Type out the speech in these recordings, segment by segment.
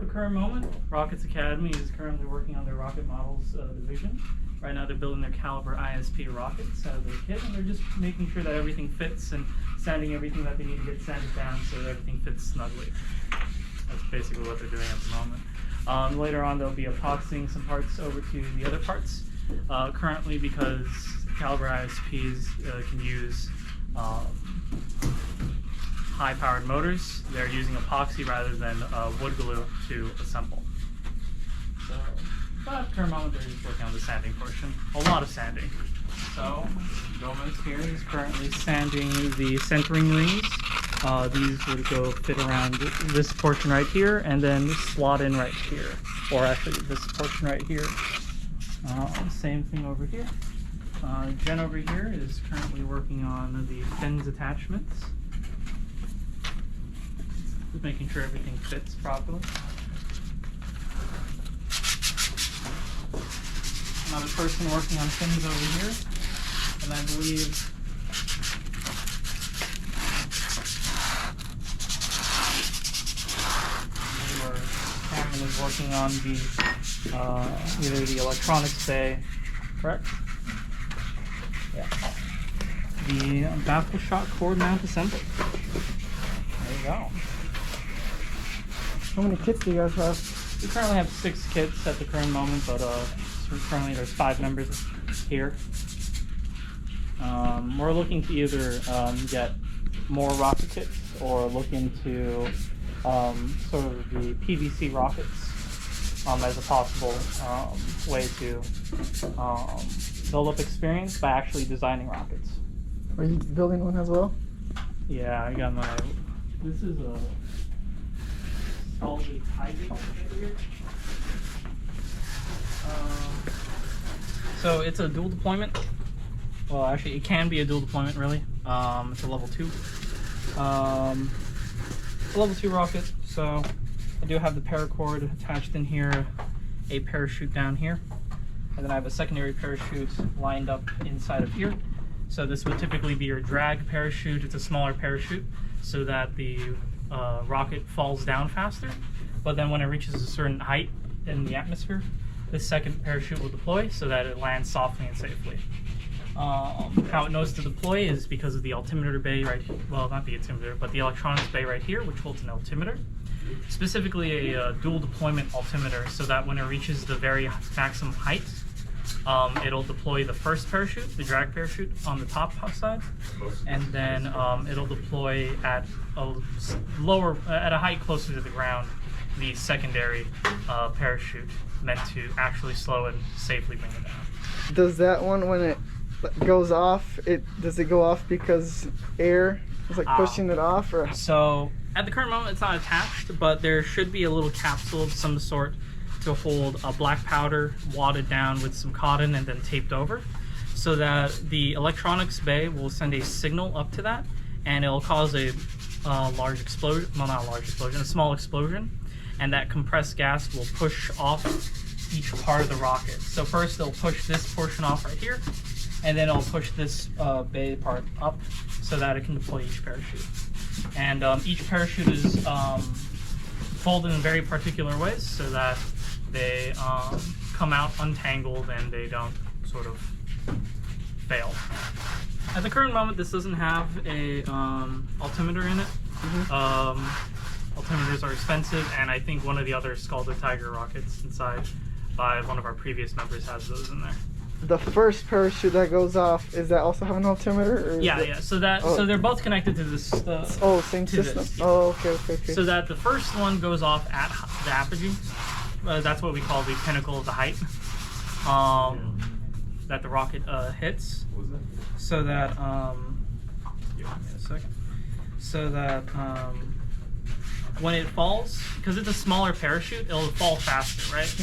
current moment, Rockets Academy is currently working on their rocket models division. Right now they're building their Caliber ISP rockets out of their kit, and they're just making sure that everything fits and sanding everything that they need to get sanded down so that everything fits snugly. That's basically what they're doing at the moment. Later on they'll be epoxying some parts over to the other parts. Currently, because Caliber ISPs can use high-powered motors, they're using epoxy rather than wood glue to assemble. So, but at the current moment, they're just working on the sanding portion. A lot of sanding. So, Gomez here is currently sanding the centering rings. These would go fit around this portion right here, and then slot in right here, or actually this portion right here. Same thing over here. Jen over here is currently working on the fins attachments. Just making sure everything fits properly. Another person working on fins over here, and I believe Cameron is working on the either the electronics bay, correct? Yeah. The baffle shot cord mount assembly. There you go. How many kits do you guys have? We currently have 6 kits at the current moment, but currently there's 5 members here. We're looking to either get more rocket kits or look into sort of the PVC rockets as a possible way to build up experience by actually designing rockets. Are you building one as well? Yeah, I got my. This is a solid hybrid here. So it's a dual deployment. Well, actually, it can be a dual deployment, really. It's a level 2. Level 2 rocket. So I do have the paracord attached in here, a parachute down here, and then I have a secondary parachute lined up inside of here. So this would typically be your drag parachute. It's a smaller parachute so that the rocket falls down faster. But then when it reaches a certain height in the atmosphere, this second parachute will deploy so that it lands softly and safely. How it knows to deploy is because of the altimeter bay right here. Well, not the altimeter, but the electronics bay right here, which holds an altimeter. Specifically a dual deployment altimeter, so that when it reaches the very maximum height, it'll deploy the first parachute, the drag parachute, on the top side, and then it'll deploy at a height closer to the ground, the secondary parachute, meant to actually slow and safely bring it down. Does that one, when it goes off, does it go off because air is like pushing it off, or? So at the current moment it's not attached, but there should be a little capsule of some sort to hold a black powder wadded down with some cotton and then taped over, so that the electronics bay will send a signal up to that, and it'll cause a large explosion. Well, not a large explosion, a small explosion, and that compressed gas will push off each part of the rocket. So first they'll push this portion off right here, and then it'll push this bay part up so that it can deploy each parachute. And each parachute is folded in very particular ways so that they come out untangled and they don't sort of fail. At the current moment, this doesn't have a altimeter in it. Altimeters are expensive, and I think one of the other Scaled Tiger rockets inside by one of our previous members has those in there. The first parachute that goes off, is that also have an altimeter? Or yeah. So that so they're both connected to this. Same system. This, yeah. Oh, okay. So that the first one goes off at the apogee. That's what we call the pinnacle of the height that the rocket hits. So that give me a second. So that when it falls, because it's a smaller parachute, it'll fall faster, right?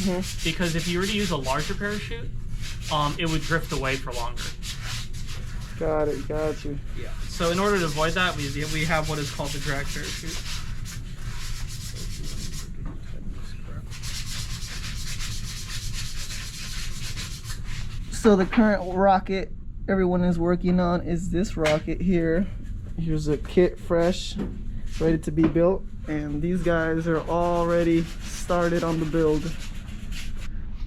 Because if you were to use a larger parachute, it would drift away for longer. Got it, got you. Yeah. So in order to avoid that, we have what is called the drag parachute. So the current rocket everyone is working on is this rocket here. Here's a kit fresh, ready to be built. and these guys are already started on the build.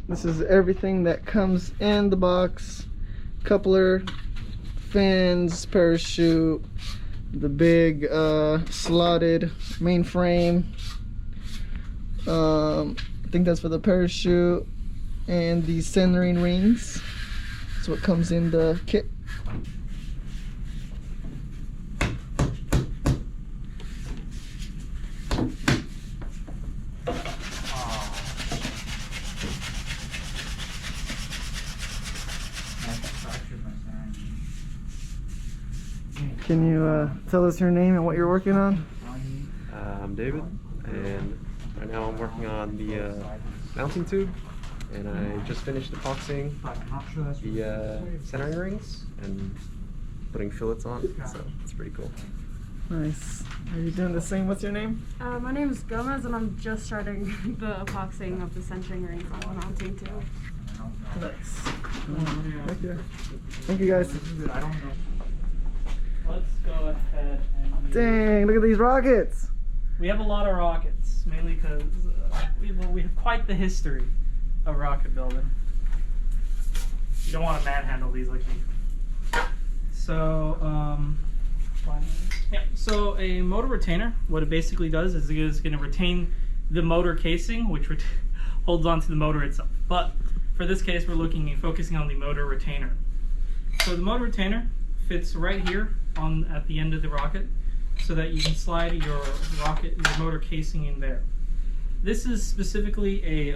This is everything that comes in the box: coupler, fins, parachute, the big slotted main frame. I think that's for the parachute, and the centering rings. That's what comes in the kit. Can you tell us your name and what you're working on? I'm David, and right now I'm working on the mounting tube, and I just finished epoxying the centering rings and putting fillets on, so it's pretty cool. Nice. Are you doing the same? What's your name? My name is Gomez, and I'm just starting the epoxying of the centering rings on the mounting tube. Nice. Thank you guys. Let's go ahead and... Dang, look at these rockets. We have a lot of rockets, mainly because we have quite the history of rocket building. You don't want to manhandle these like me. So, yeah. So a motor retainer, what it basically does is it is going to retain the motor casing, which holds onto the motor itself. But for this case, we're focusing on the motor retainer. So the motor retainer fits right here at the end of the rocket, so that you can slide your motor casing in there. This is specifically a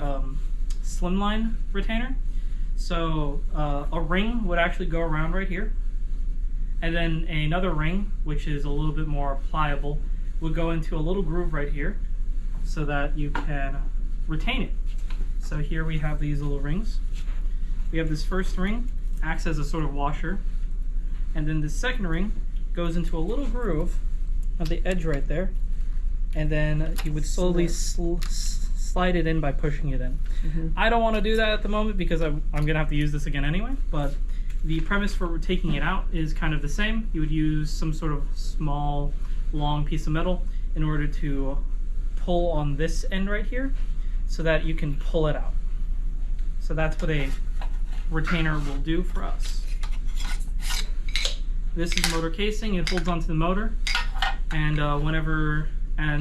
slimline retainer. So a ring would actually go around right here, and then another ring, which is a little bit more pliable, would go into a little groove right here, so that you can retain it. So here we have these little rings. We have this first ring, acts as a sort of washer, and then the second ring goes into a little groove at the edge right there, and then you would slowly slide it in by pushing it in. I don't want to do that at the moment because I'm gonna have to use this again anyway, but the premise for taking it out is kind of the same. You would use some sort of small long piece of metal in order to pull on this end right here so that you can pull it out. So that's what a retainer will do for us. This is motor casing. It holds onto the motor, and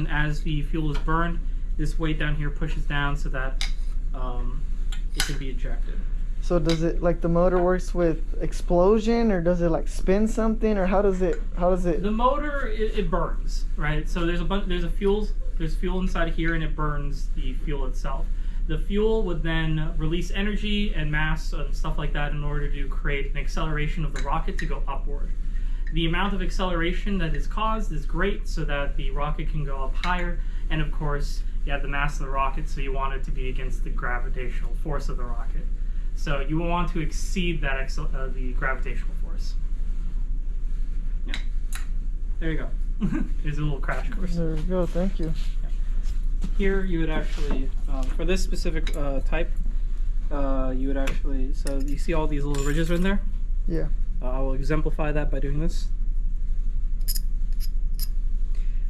as the fuel is burned, this weight down here pushes down so that it can be ejected. So does it, like, the motor works with explosion, or does it like spin something, or how does it? The motor, it burns, right? So there's fuel inside of here, and it burns the fuel itself. The fuel would then release energy and mass and stuff like that in order to create an acceleration of the rocket to go upward. The amount of acceleration that is caused is great so that the rocket can go up higher, and of course you have the mass of the rocket, so you want it to be against the gravitational force of the rocket. So you will want to exceed that the gravitational force. Yeah. There you go. There's a little crash course. There we go. Thank you. Here you would actually, for this specific type, you would actually, so you see all these little ridges in there? Yeah. I will exemplify that by doing this.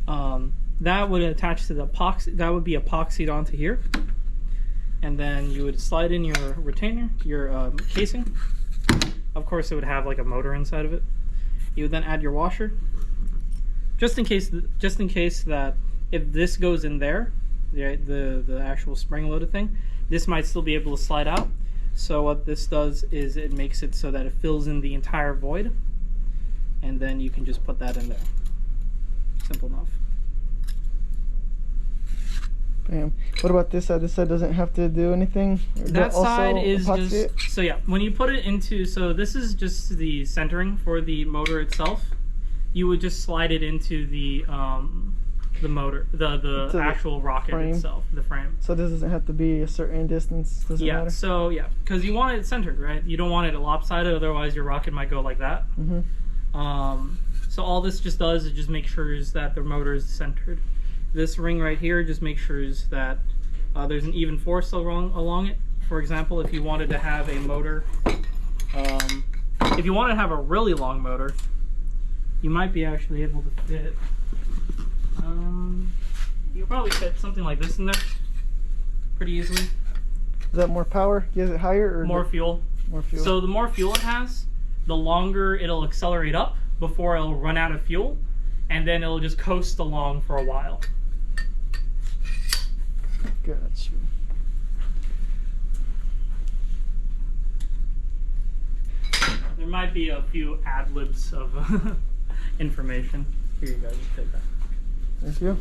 That would attach to the epoxy, that would be epoxied onto here. And then you would slide in your retainer, your casing. Of course it would have like a motor inside of it. You would then add your washer. Just in case that if this goes in there, the actual spring-loaded thing, this might still be able to slide out. So what this does is it makes it so that it fills in the entire void, and then you can just put that in there. Simple enough. Bam. What about this side? This side doesn't have to do anything? That side is epoxy just, it? so yeah, when you put it into, so this is just the centering for the motor itself. You would just slide it into the motor, the actual rocket frame itself, the frame. So this doesn't have to be a certain distance, doesn't matter? So yeah, because you want it centered, right? You don't want it lopsided, otherwise your rocket might go like that. So all this just does is just make sure that the motor is centered. This ring right here just makes sure that there's an even force along it. For example, if you wanted to have a motor, if you want to have a really long motor, you might be actually able to fit, You could probably fit something like this in there pretty easily. Is that more power? Is it higher or More fuel. more fuel? So the more fuel it has, the longer it'll accelerate up before it'll run out of fuel, and then it'll just coast along for a while. Got you. There might be a few ad libs of information. Here you go, just take that. Thank you.